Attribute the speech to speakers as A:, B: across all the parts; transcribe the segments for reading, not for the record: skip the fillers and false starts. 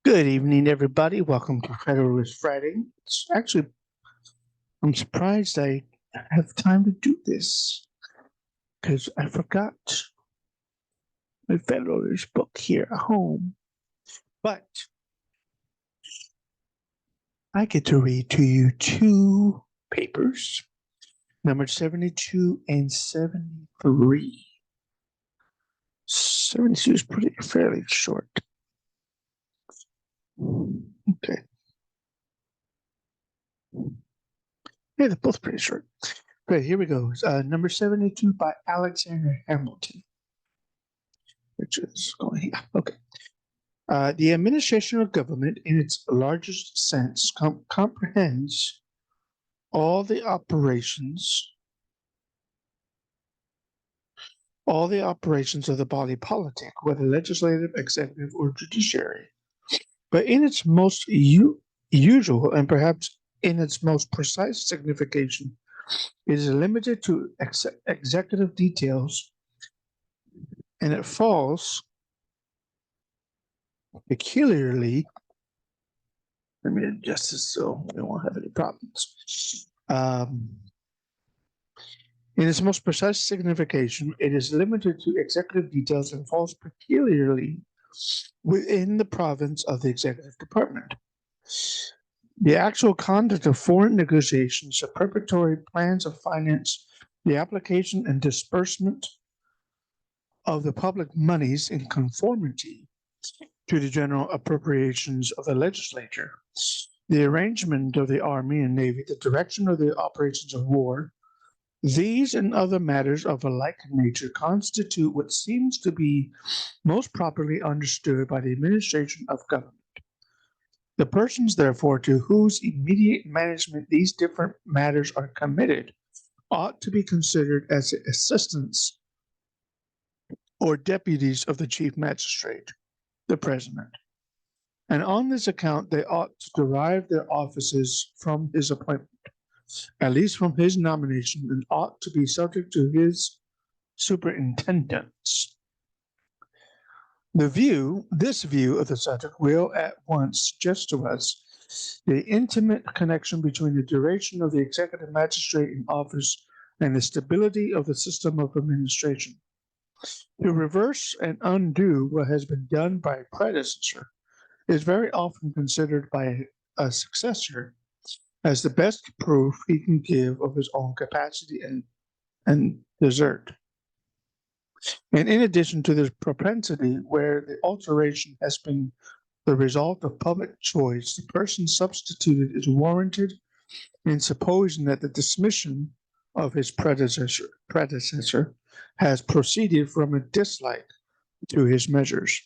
A: Good evening, everybody. Welcome to Federalist Friday. I'm surprised I have time to do this because I forgot my Federalist book here at home. But I get to read to you two papers, number 72 and 73. 72 is fairly short. Okay. Yeah, they're both pretty short. Okay, here we go. Number 72 by Alexander Hamilton, which is going here. Okay. The administration of government, in its largest sense, comprehends all the operations, all the operations of the body politic, whether legislative, executive, or judiciary. But in its most usual and perhaps in its most precise signification, it is limited to executive details, and it falls peculiarly. Let me adjust this so we won't have any problems. In its most precise signification, it is limited to executive details and falls peculiarly within the province of the executive department. The actual conduct of foreign negotiations, the preparatory plans of finance, the application and disbursement of the public monies in conformity to the general appropriations of the legislature, the arrangement of the army and navy, the direction of the operations of war, these and other matters of a like nature constitute what seems to be most properly understood by the administration of government. The persons, therefore, to whose immediate management these different matters are committed ought to be considered as assistants or deputies of the chief magistrate, the president. And on this account, they ought to derive their offices from his appointment, at least from his nomination, and ought to be subject to his superintendence. This view of the subject will at once suggest to us the intimate connection between the duration of the executive magistrate in office and the stability of the system of administration. To reverse and undo what has been done by a predecessor is very often considered by a successor as the best proof he can give of his own capacity and desert. And in addition to this propensity, where the alteration has been the result of public choice, the person substituted is warranted in supposing that the dismission of his predecessor has proceeded from a dislike to his measures,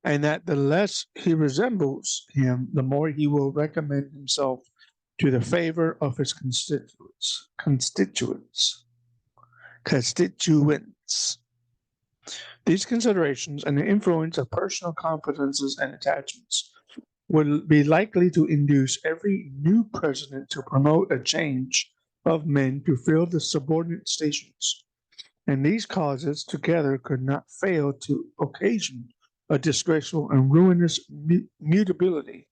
A: and that the less he resembles him, the more he will recommend himself to the favor of his constituents. These considerations and the influence of personal confidences and attachments would be likely to induce every new president to promote a change of men to fill the subordinate stations. And these causes together could not fail to occasion a disgraceful and ruinous mutability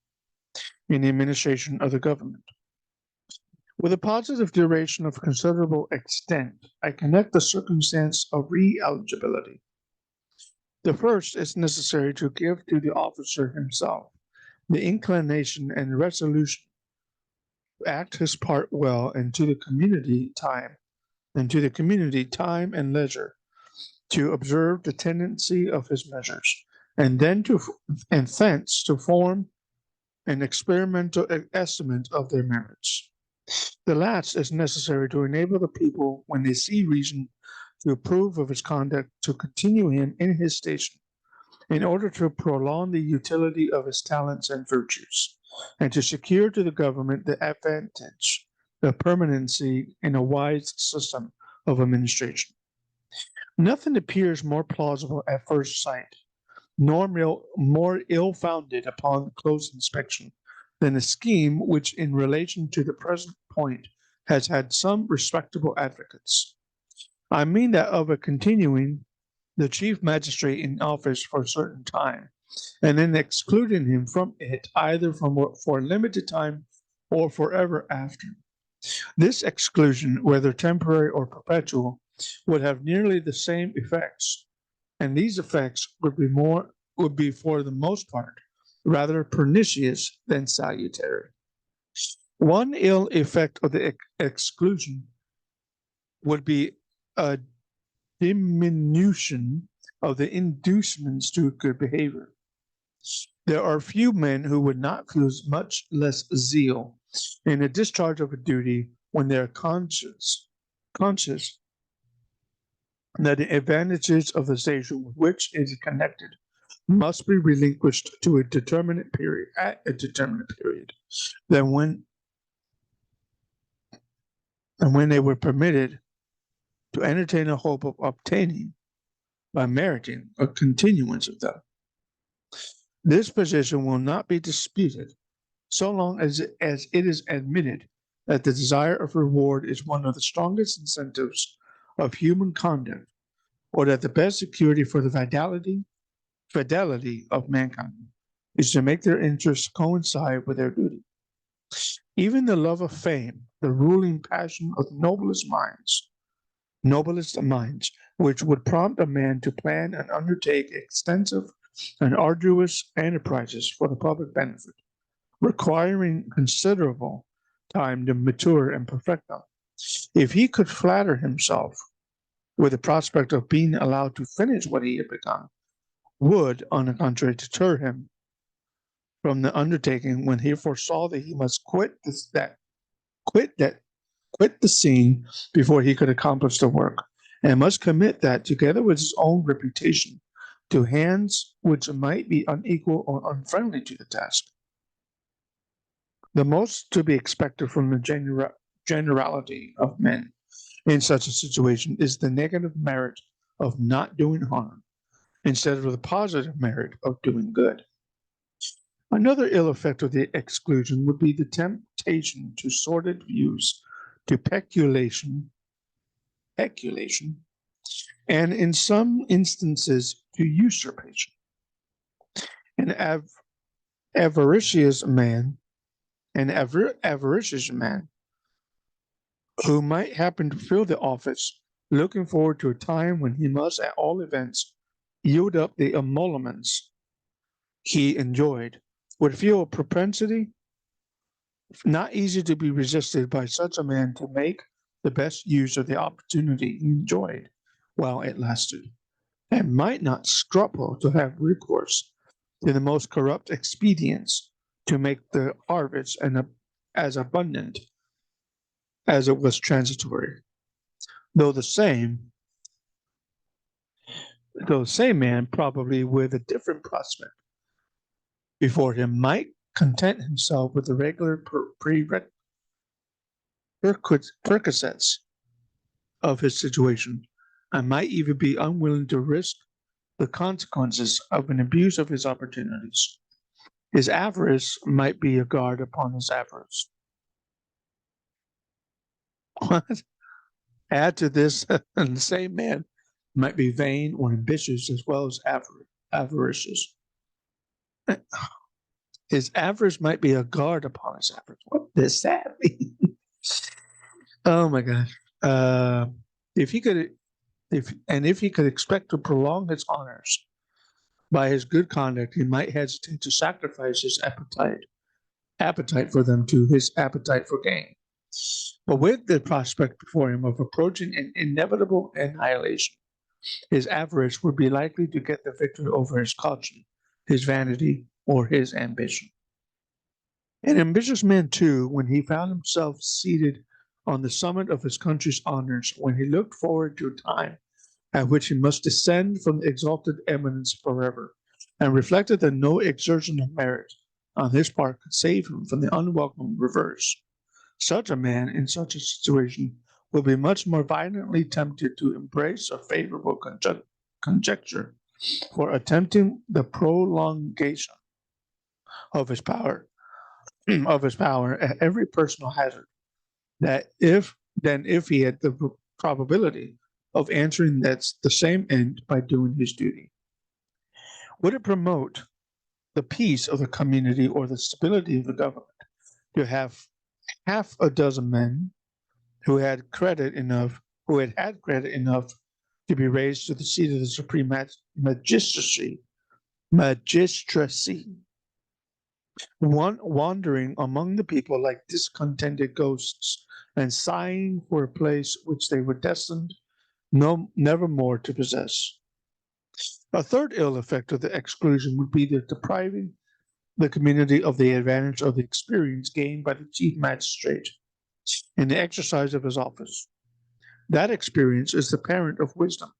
A: in the administration of the government. With a positive duration of considerable extent, I connect the circumstance of re-eligibility. The first is necessary to give to the officer himself the inclination and resolution to act his part well, and to the community time and leisure to observe the tendency of his measures, and thence to form an experimental estimate of their merits. The last is necessary to enable the people, when they see reason to approve of his conduct, to continue him in his station, in order to prolong the utility of his talents and virtues, and to secure to the government the advantage, the permanency in a wise system of administration. Nothing appears more plausible at first sight, nor more ill-founded upon close inspection, than a scheme which, in relation to the present point, has had some respectable advocates. I mean that of a continuing the chief magistrate in office for a certain time, and then excluding him from it either for a limited time or forever after. This exclusion, whether temporary or perpetual, would have nearly the same effects, and these effects would be for the most part rather pernicious than salutary. One ill effect of the exclusion would be a diminution of the inducements to good behavior. There are few men who would not feel much less zeal in the discharge of a duty when they are conscious that the advantages of the station with which it is connected must be relinquished to a determinate period than when they were permitted to entertain a hope of obtaining by meriting a continuance of them. This position will not be disputed so long as it is admitted that the desire of reward is one of the strongest incentives of human conduct, or that the best security for the fidelity of mankind is to make their interests coincide with their duty. Even the love of fame, the ruling passion of noblest minds, which would prompt a man to plan and undertake extensive and arduous enterprises for the public benefit, requiring considerable time to mature and perfect them. If he could flatter himself with the prospect of being allowed to finish what he had begun, would, on the contrary, deter him from the undertaking when he foresaw that he must quit the scene before he could accomplish the work, and must commit that, together with his own reputation, to hands which might be unequal or unfriendly to the task. The most to be expected from the generality of men in such a situation is the negative merit of not doing harm, instead of the positive merit of doing good. Another ill effect of the exclusion would be the temptation to sordid views, to peculation, and in some instances to usurpation. An avaricious man who might happen to fill the office, looking forward to a time when he must, at all events, yield up the emoluments he enjoyed, would feel a propensity not easy to be resisted by such a man to make the best use of the opportunity he enjoyed while it lasted, and might not scruple to have recourse to the most corrupt expedients to make the harvest as abundant as it was transitory. Though the same man, probably with a different prospect before him, might content himself with the regular perquisites of his situation, and might even be unwilling to risk the consequences of an abuse of his opportunities. His avarice might be a guard upon his avarice. What? Add to this, and the same man might be vain or ambitious as well as avaricious. His avarice might be a guard upon his avarice. What does that mean? Oh my gosh! If he could expect to prolong his honors by his good conduct, he might hesitate to sacrifice his appetite for them to his appetite for gain. But with the prospect before him of approaching an inevitable annihilation, his avarice would be likely to get the victory over his caution, his vanity, or his ambition. An ambitious man, too, when he found himself seated on the summit of his country's honors, when he looked forward to a time at which he must descend from the exalted eminence forever, and reflected that no exertion of merit on his part could save him from the unwelcome reverse. Such a man, in such a situation, will be much more violently tempted to embrace a favorable conjecture for attempting the prolongation of his power, at every personal hazard, if he had the probability of answering that's the same end by doing his duty? Would it promote the peace of the community or the stability of the government to have half a dozen men who had had credit enough to be raised to the seat of the supreme magistracy, wandering among the people like discontented ghosts and sighing for a place which they were destined never more to possess. A third ill effect of the exclusion would be the depriving the community of the advantage of the experience gained by the chief magistrate in the exercise of his office. That experience is the parent of wisdom,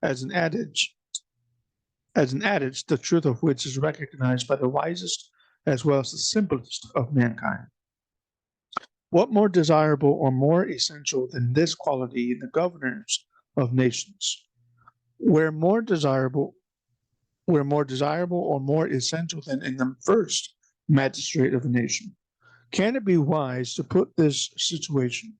A: as an adage, the truth of which is recognized by the wisest as well as the simplest of mankind. What more desirable or more essential than this quality in the governors of nations? Where more desirable or more essential than in the first magistrate of a nation? Can it be wise to put this situation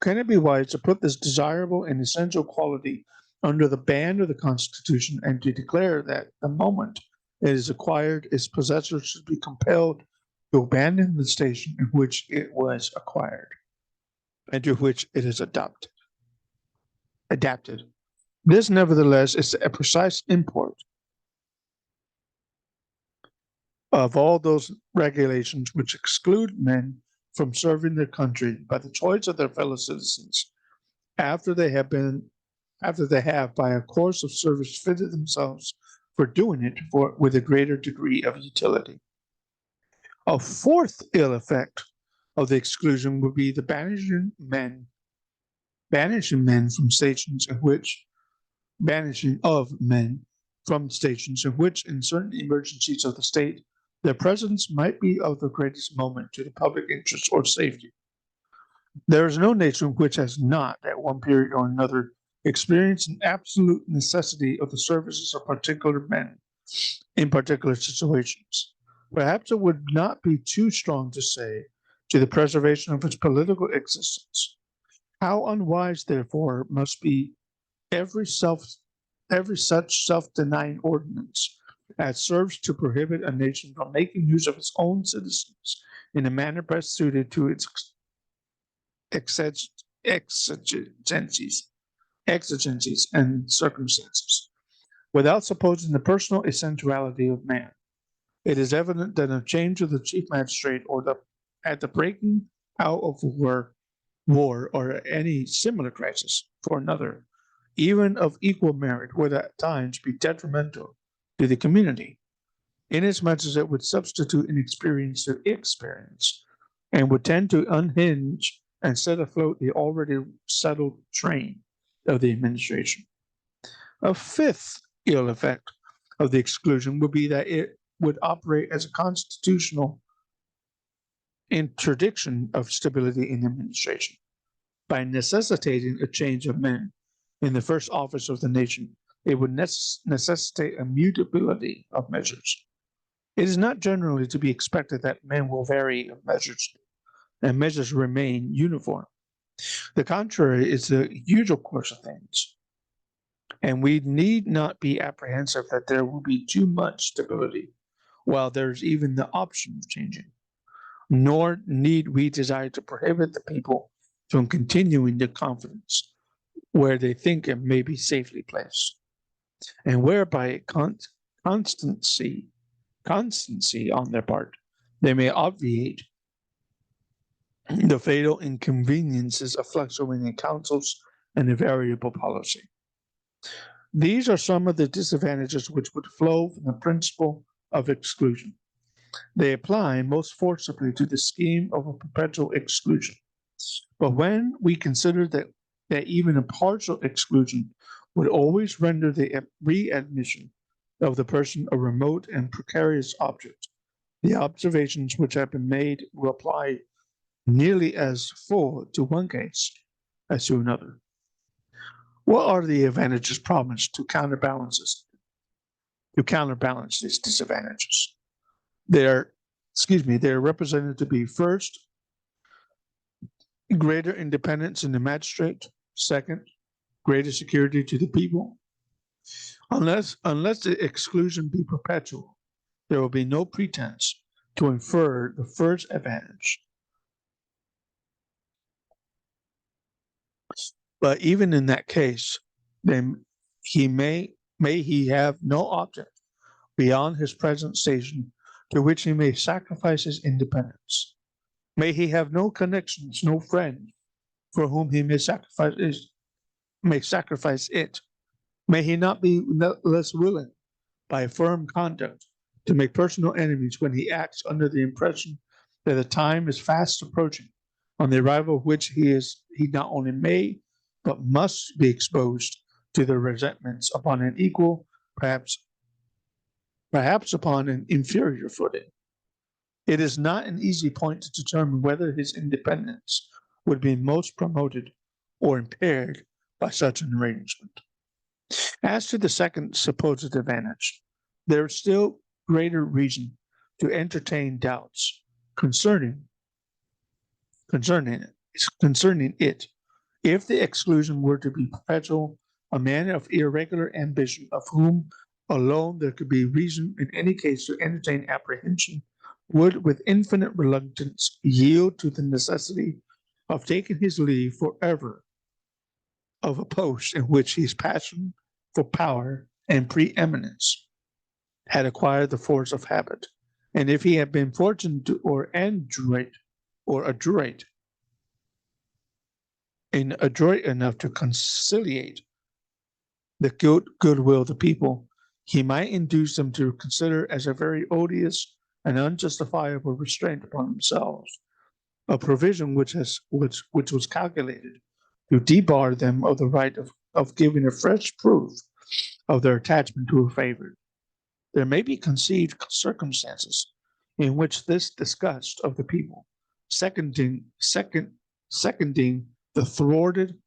A: can it be wise to put this desirable and essential quality under the ban of the Constitution and to declare that the moment it is acquired, its possessor should be compelled to abandon the station in which it was acquired and to which it is adapted? This, nevertheless, is a precise import of all those regulations which exclude men from serving their country by the choice of their fellow citizens after they have by a course of service fitted themselves for doing it with a greater degree of utility. A fourth ill effect of the exclusion would be the banishing of men from stations in which, in certain emergencies of the state, their presence might be of the greatest moment to the public interest or safety. There is no nation which has not, at one period or another, experienced an absolute necessity of the services of particular men in particular situations. Perhaps it would not be too strong to say to the preservation of its political existence. How unwise, therefore, must be every such self-denying ordinance as serves to prohibit a nation from making use of its own citizens in a manner best suited to its exigencies and circumstances, without supposing the personal essentiality of man. It is evident that a change of the chief magistrate at the breaking out of war or any similar crisis for another, even of equal merit, would at times be detrimental to the community, inasmuch as it would substitute inexperience to experience, and would tend to unhinge and set afloat the already settled train of the administration. A fifth ill effect of the exclusion would be that it would operate as a constitutional interdiction of stability in the administration by necessitating a change of men in the first office of the nation. It would necessitate a mutability of measures. It is not generally to be expected that men will vary of measures and measures remain uniform. The contrary is the usual course of things, and we need not be apprehensive that there will be too much stability, while there's even the option of changing. Nor need we desire to prohibit the people from continuing their confidence where they think it may be safely placed, and whereby constancy on their part, they may obviate the fatal inconveniences of fluctuating councils and a variable policy. These are some of the disadvantages which would flow from the principle of exclusion. They apply most forcibly to the scheme of a perpetual exclusion. But when we consider that even a partial exclusion would always render the readmission of the person a remote and precarious object, the observations which have been made will apply nearly as full to one case as to another. What are the advantages promised to counterbalance these disadvantages? They are represented to be first, greater independence in the magistrate. Second, greater security to the people. Unless the exclusion be perpetual, there will be no pretense to infer the first advantage. But even in that case, then he may he have no object beyond his present station to which he may sacrifice his independence. May he have no connections, no friend for whom he may sacrifice it. May he not be less willing by firm conduct to make personal enemies when he acts under the impression that the time is fast approaching, on the arrival of which he not only may but must be exposed to the resentments upon an equal, perhaps upon an inferior footing. It is not an easy point to determine whether his independence would be most promoted or impaired by such an arrangement. As to the second supposed advantage, there is still greater reason to entertain doubts concerning it. If the exclusion were to be perpetual, a man of irregular ambition, of whom alone there could be reason in any case to entertain apprehension, would with infinite reluctance yield to the necessity of taking his leave forever of a post in which his passion for power and preeminence had acquired the force of habit. And if he had been fortunate or adroit enough to conciliate the goodwill of the people, he might induce them to consider as a very odious and unjustifiable restraint upon themselves a provision which was calculated to debar them of the right of giving a fresh proof of their attachment to a favorite. There may be conceived circumstances in which this disgust of the people, seconding the thwarted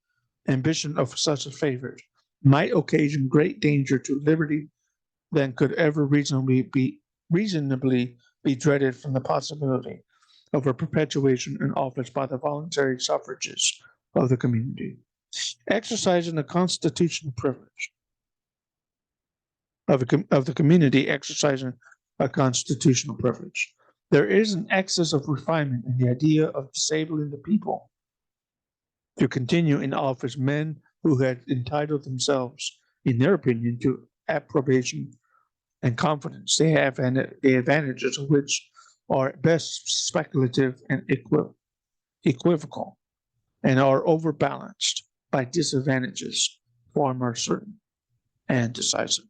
A: ambition of such a favorite, might occasion great danger to liberty than could ever reasonably be dreaded from the possibility of a perpetuation in office by the voluntary suffrages of the community. Exercising the constitutional privilege of the community exercising a constitutional privilege. There is an excess of refinement in the idea of disabling the people to continue in office men who had entitled themselves, in their opinion, to approbation and confidence. They have the advantages of which are at best speculative and equivocal, and are overbalanced by disadvantages far more certain and decisive.